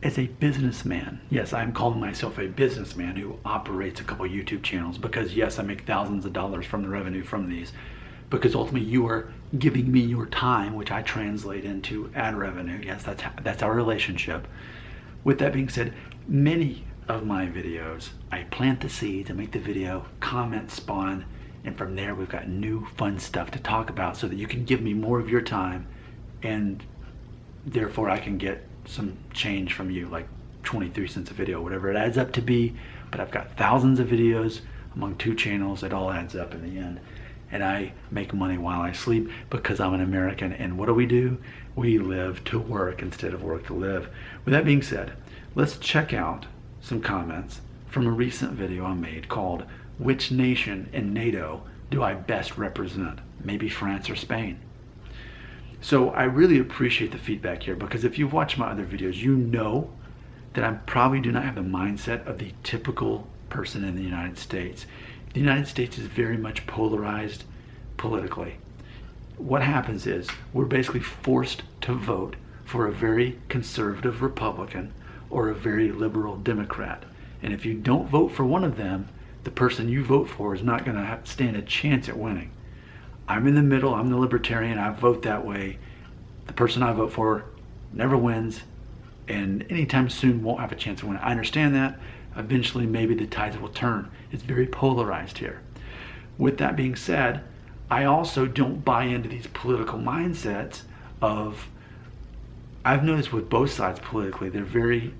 as a businessman, yes, I'm calling myself a businessman who operates a couple YouTube channels because yes, I make thousands of dollars from the revenue from these, because ultimately you are giving me your time, which I translate into ad revenue. Yes, that's our relationship. With that being said, many of my videos, I plant the seeds, I make the video, comments spawn, and from there we've got new fun stuff to talk about so that you can give me more of your time, and therefore I can get some change from you, like 23 cents a video, whatever it adds up to be. But I've got thousands of videos among 2 channels. It all adds up in the end. And I make money while I sleep because I'm an American. And what do? We live to work instead of work to live. With that being said, let's check out some comments from a recent video I made called "Which Nation in NATO Do I Best Represent?" Maybe France or Spain. So I really appreciate the feedback here, because if you've watched my other videos, you know that I probably do not have the mindset of the typical person in the United States. The United States is very much polarized politically. What happens is we're basically forced to vote for a very conservative Republican or a very liberal Democrat. And if you don't vote for one of them, the person you vote for is not going to stand a chance at winning. I'm in the middle, I'm the libertarian, I vote that way. The person I vote for never wins, and anytime soon won't have a chance to win. I understand that. Eventually maybe the tides will turn. It's very polarized here. With that being said, I also don't buy into these political mindsets of, I've noticed with both sides politically, they're very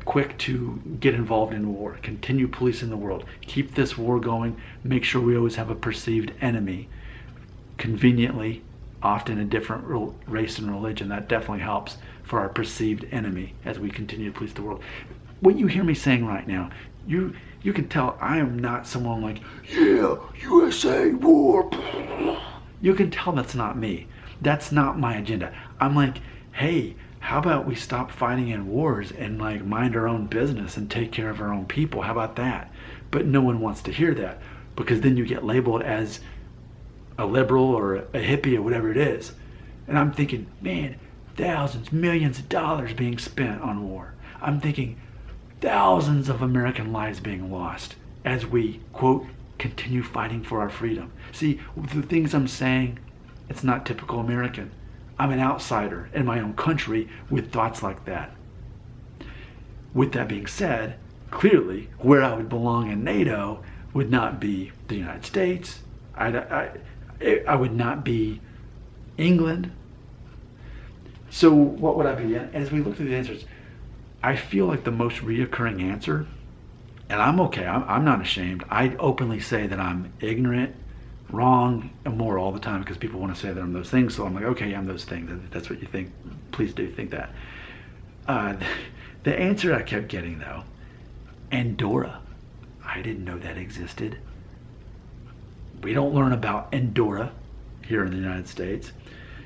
quick to get involved in war, continue policing the world, keep this war going, make sure we always have a perceived enemy, conveniently often a different race and religion. That definitely helps for our perceived enemy as we continue to police the world. What you hear me saying right now, you can tell I am not someone like, yeah, USA war. You can tell that's not me. That's not my agenda. I'm like, hey, how about we stop fighting in wars and like mind our own business and take care of our own people? How about that? But no one wants to hear that, because then you get labeled as a liberal or a hippie or whatever it is. And I'm thinking, man, thousands, millions of dollars being spent on war. I'm thinking thousands of American lives being lost as we, quote, continue fighting for our freedom. See, the things I'm saying, it's not typical American. I'm an outsider in my own country with thoughts like that. With that being said, clearly where I would belong in NATO would not be the United States. I would not be England. So what would I be in? As we look through the answers, I feel like the most reoccurring answer, and I'm okay, I'm not ashamed. I openly say that I'm ignorant, wrong, immoral all the time, because people want to say that I'm those things. So I'm like, okay, I'm those things. If that's what you think, please do think that. The answer I kept getting though, Andorra. I didn't know that existed. We don't learn about Andorra here in the United States.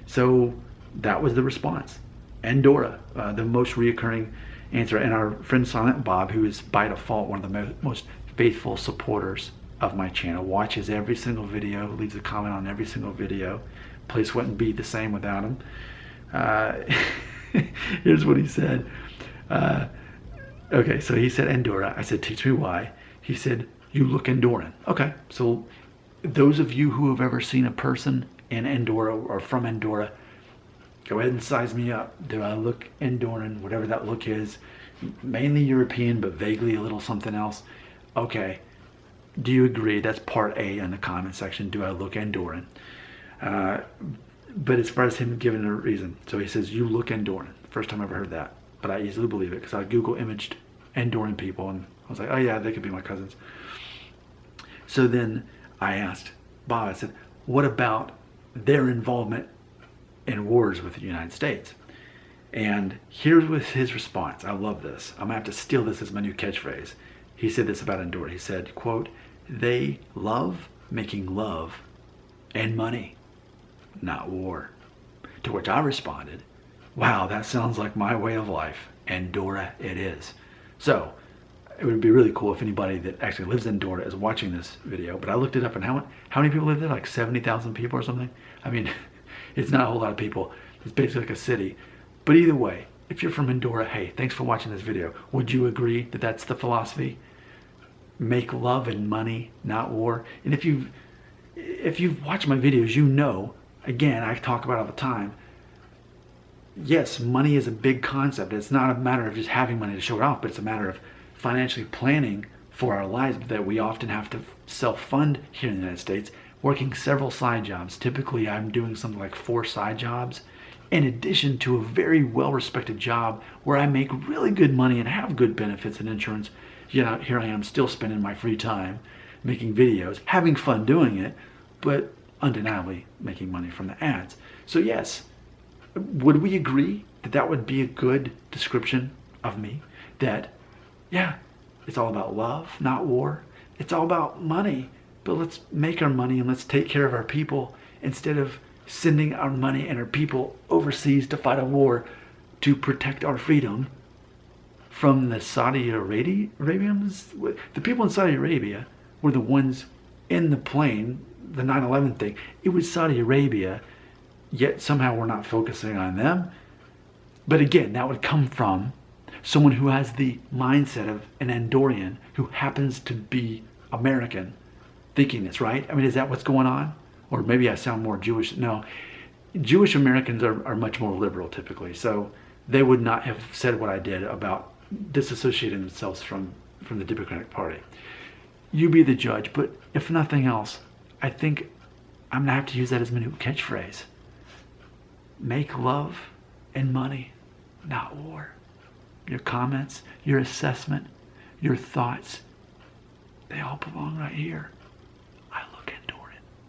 So that was the response. Andorra, the most reoccurring answer. And our friend Silent Bob, who is by default one of the most faithful supporters of my channel, watches every single video, leaves a comment on every single video. Place wouldn't be the same without him. Here's what he said. Okay, so he said Andorra. I said, teach me why. He said, you look Andorran. Okay, so those of you who have ever seen a person in Andorra or from Andorra, go ahead and size me up. Do I look Andorran, whatever that look is? Mainly European, but vaguely a little something else. Okay, do you agree? That's part A in the comment section. Do I look Andorran? But as far as him giving a reason, so he says, you look Andorran. First time I ever heard that, but I easily believe it because I Google imaged Andorran people and I was like, oh yeah, they could be my cousins. So then I asked Bob, I said, what about their involvement in wars with the United States? And here was his response. I love this. I'm gonna have to steal this as my new catchphrase. He said this about Andorra. He said, quote, they love making love and money, not war. To which I responded, wow, that sounds like my way of life. Andorra it is. So it would be really cool if anybody that actually lives in Andorra is watching this video. But I looked it up, and how many people live there? Like 70,000 people or something? I mean, it's not a whole lot of people. It's basically like a city. But either way, if you're from Andorra, hey, thanks for watching this video. Would you agree that that's the philosophy? Make love and money, not war. And if you've watched my videos, you know, again, I talk about it all the time. Yes, money is a big concept. It's not a matter of just having money to show it off, but it's a matter of financially planning for our lives that we often have to self-fund here in the United States, working several side jobs. Typically, I'm doing something like 4 side jobs in addition to a very well-respected job where I make really good money and have good benefits and insurance. You know, here I am still spending my free time making videos, having fun doing it, but undeniably making money from the ads. So yes, would we agree that that would be a good description of me? That, yeah, it's all about love, not war. It's all about money, but let's make our money and let's take care of our people instead of sending our money and our people overseas to fight a war to protect our freedom from the Saudi Arabians. The people in Saudi Arabia were the ones in the plane, the 9/11 thing. It was Saudi Arabia, yet somehow we're not focusing on them. But again, that would come from someone who has the mindset of an Andorran who happens to be American thinking this, right? I mean, is that what's going on? Or maybe I sound more Jewish. No, Jewish Americans are much more liberal typically. So they would not have said what I did about disassociating themselves from the Democratic Party. You be the judge, but if nothing else, I think I'm gonna have to use that as my new catchphrase. Make love and money, not war. Your comments, your assessment, your thoughts, they all belong right here.